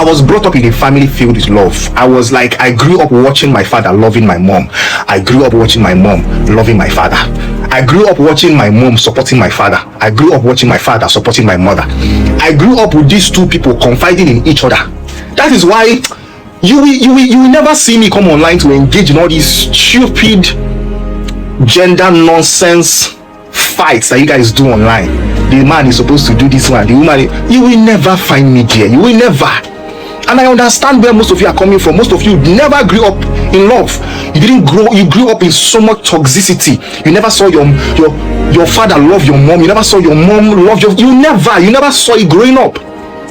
I was brought up in a family filled with love. I grew up watching my father loving my mom. I grew up watching my mom loving my father. I grew up watching my mom supporting my father. I grew up watching my father supporting my mother. I grew up with these two people confiding in each other. That is why you will never see me come online to engage in all these stupid gender nonsense fights that you guys do online. The man is supposed to do this one, the woman. You will never find me there. You will never. And I understand where most of you are coming from. Most of you never grew up in love. You grew up in so much toxicity. You never saw your father love your mom. You never saw your mom love you never saw it growing up.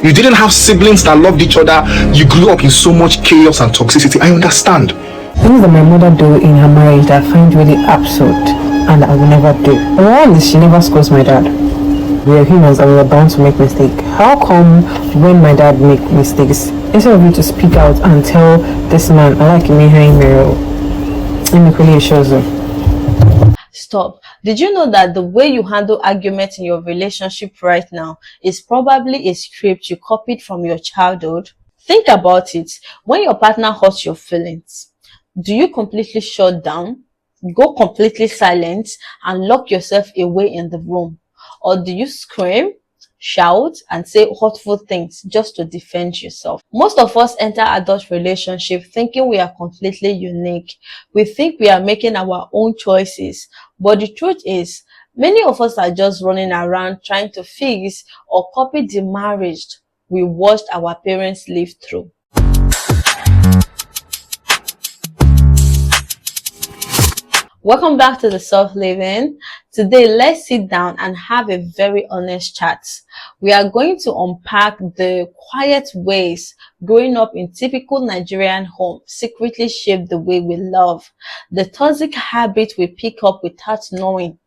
You didn't have siblings that loved each other. You grew up in so much chaos and toxicity. I understand. Things that my mother do in her marriage that I find really absurd and I will never do. One is she never scolds my dad. We are humans and we are bound to make mistakes. How come when my dad make mistakes, instead of you to speak out and tell this man, I like me, Stop. Did you know that the way you handle arguments in your relationship right now is probably a script you copied from your childhood? Think about it. When your partner hurts your feelings, do you completely shut down, go completely silent, and lock yourself away in the room? Or do you scream, shout, and say hurtful things just to defend yourself? Most of us enter adult relationship thinking we are completely unique. We think we are making our own choices. But the truth is, many of us are just running around trying to fix or copy the marriage we watched our parents live through. Welcome back to the Soft Living. Today, let's sit down and have a very honest chat. We are going to unpack the quiet ways growing up in typical Nigerian home secretly shape the way we love, the toxic habit we pick up without knowing,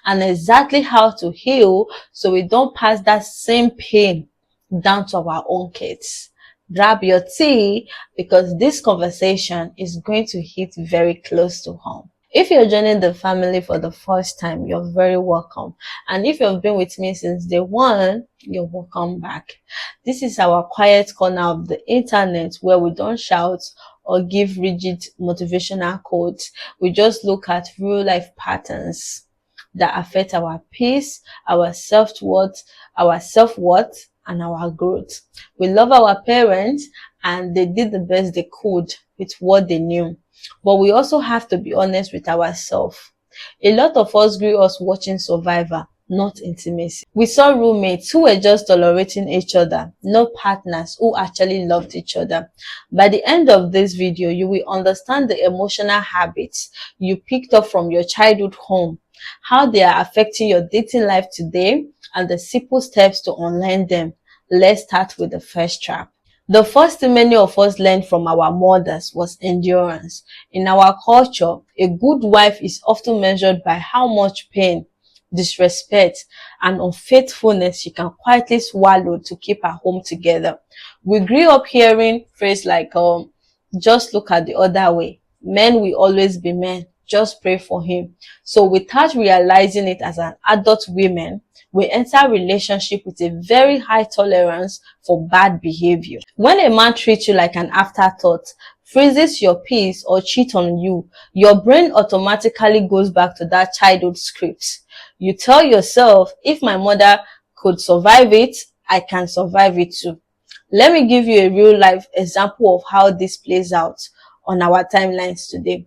and exactly how to heal so we don't pass that same pain down to our own kids. Grab your tea because this conversation is going to hit very close to home. If you're joining the family for the first time, you're very welcome. And if you've been with me since day one, you're welcome back. This is our quiet corner of the internet where we don't shout or give rigid motivational quotes. We just look at real life patterns that affect our peace, our self-worth, and our growth. We love our parents and they did the best they could with what they knew. But we also have to be honest with ourselves. A lot of us grew up watching Survivor, not intimacy. We saw roommates who were just tolerating each other, not partners who actually loved each other. By the end of this video, you will understand the emotional habits you picked up from your childhood home, how they are affecting your dating life today, and the simple steps to unlearn them. Let's start with the first trap. The first thing many of us learned from our mothers was endurance. In our culture, a good wife is often measured by how much pain, disrespect, and unfaithfulness she can quietly swallow to keep her home together. We grew up hearing phrases like, just look at the other way. Men will always be men. Just pray for him. So without realizing it as an adult women, we enter relationship with a very high tolerance for bad behavior. When a man treats you like an afterthought, freezes your peace, or cheats on you, your brain automatically goes back to that childhood script. You tell yourself, if my mother could survive it, I can survive it too. Let me give you a real life example of how this plays out on our timelines today.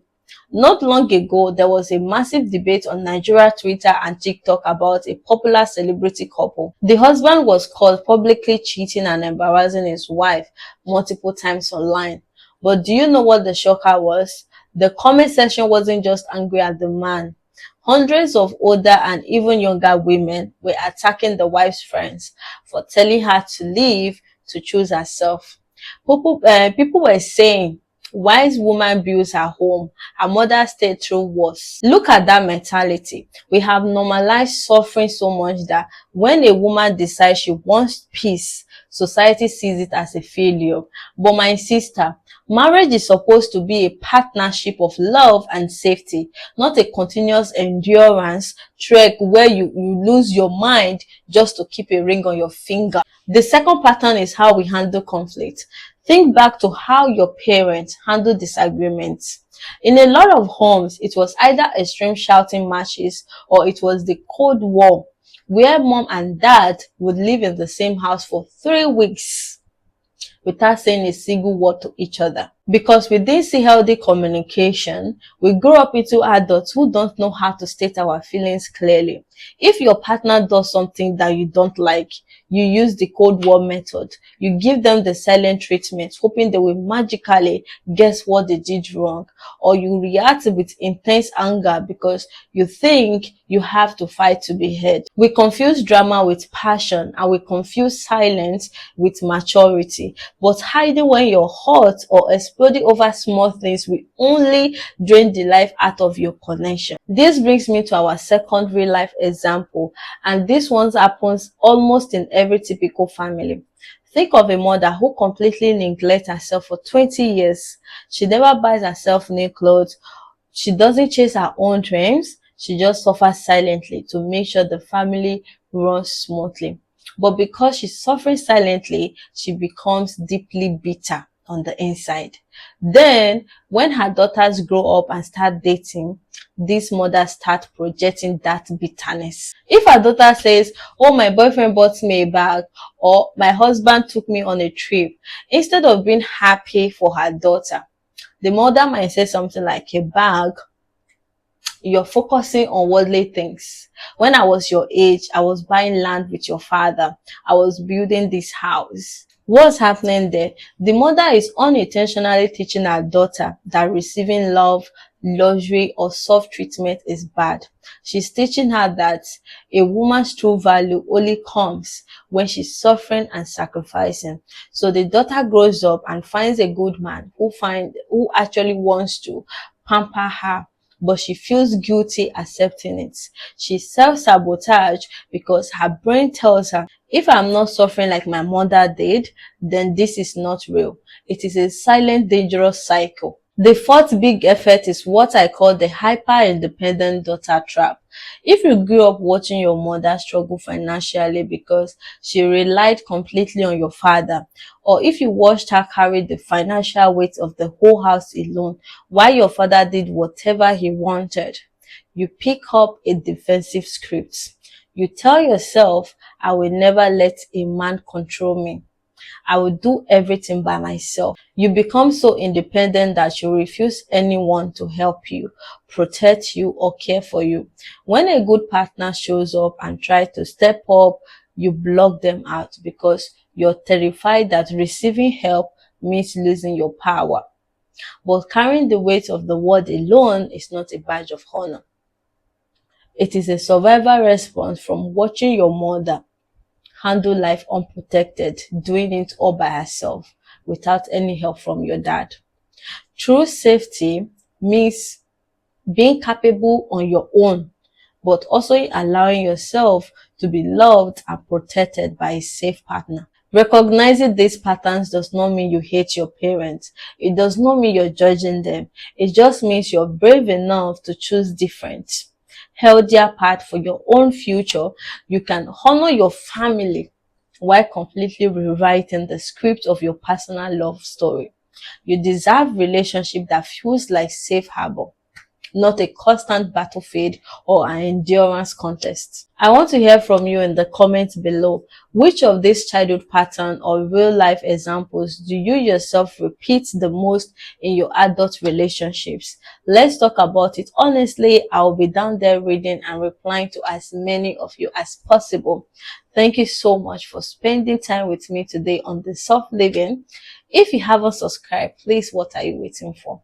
Not long ago, there was a massive debate on Nigeria Twitter and TikTok about a popular celebrity couple. The husband was caught publicly cheating and embarrassing his wife multiple times online. But do you know what the shocker was? The comment section wasn't just angry at the man. Hundreds of older and even younger women were attacking the wife's friends for telling her to leave to choose herself. People were saying, wise woman builds her home, her mother stayed through worse. Look at that mentality. We have normalized suffering so much that when a woman decides she wants peace, society sees it as a failure. But my sister, marriage is supposed to be a partnership of love and safety, not a continuous endurance trek where you lose your mind just to keep a ring on your finger. The second pattern is how we handle conflict. Think back to how your parents handle disagreements. In a lot of homes, it was either extreme shouting matches or it was the Cold War, where mom and dad would live in the same house for 3 weeks without saying a single word to each other. Because we didn't see healthy communication, we grow up into adults who don't know how to state our feelings clearly. If your partner does something that you don't like, you use the Cold War method. You give them the silent treatment, hoping they will magically guess what they did wrong. Or you react with intense anger because you think you have to fight to be heard. We confuse drama with passion, and we confuse silence with maturity. But hiding when you're hot or exploding over small things will only drain the life out of your connection. This brings me to our second real life example, and this one happens almost in every typical family. Think of a mother who completely neglects herself for 20 years. She never buys herself new clothes. She doesn't chase her own dreams. She just suffers silently to make sure the family runs smoothly. But because she's suffering silently, she becomes deeply bitter on the inside. Then, when her daughters grow up and start dating, these mothers start projecting that bitterness. If her daughter says, "Oh, my boyfriend bought me a bag," or "my husband took me on a trip," instead of being happy for her daughter, the mother might say something like, "A bag? You're focusing on worldly things. When I was your age, I was buying land with your father. I was building this house." What's happening there? The mother is unintentionally teaching her daughter that receiving love, luxury, or soft treatment is bad. She's teaching her that a woman's true value only comes when she's suffering and sacrificing. So the daughter grows up and finds a good man who actually wants to pamper her, but she feels guilty accepting it. She self-sabotage because her brain tells her, if I'm not suffering like my mother did, then this is not real. It is a silent, dangerous cycle. The fourth big effect is what I call the hyper-independent daughter trap. If you grew up watching your mother struggle financially because she relied completely on your father, or if you watched her carry the financial weight of the whole house alone while your father did whatever he wanted, you pick up a defensive script. You tell yourself, "I will never let a man control me. I will do everything by myself." You become so independent that you refuse anyone to help you, protect you, or care for you. When a good partner shows up and tries to step up, you block them out because you're terrified that receiving help means losing your power. But carrying the weight of the world alone is not a badge of honor. It is a survival response from watching your mother handle life unprotected, doing it all by herself without any help from your dad. True safety means being capable on your own, but also allowing yourself to be loved and protected by a safe partner. Recognizing these patterns does not mean you hate your parents. It does not mean you're judging them. It just means you're brave enough to choose different, healthier path for your own future. You can honor your family while completely rewriting the script of your personal love story. You deserve relationship that feels like safe harbor, not a constant battlefield or an endurance contest. I want to hear from you in the comments below. Which of these childhood patterns or real life examples do you yourself repeat the most in your adult relationships? Let's talk about it honestly. I'll be down there reading and replying to as many of you as possible. Thank you so much for spending time with me today on the Soft Living. If you haven't subscribed, please, what are you waiting for?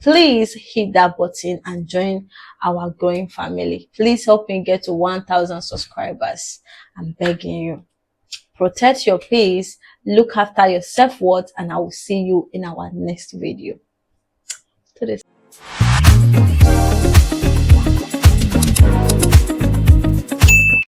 Please hit that button and join our growing family. Please help me get to 1,000 subscribers. I'm begging you. Protect your peace, look after your self-worth, and I will see you in our next video. To this.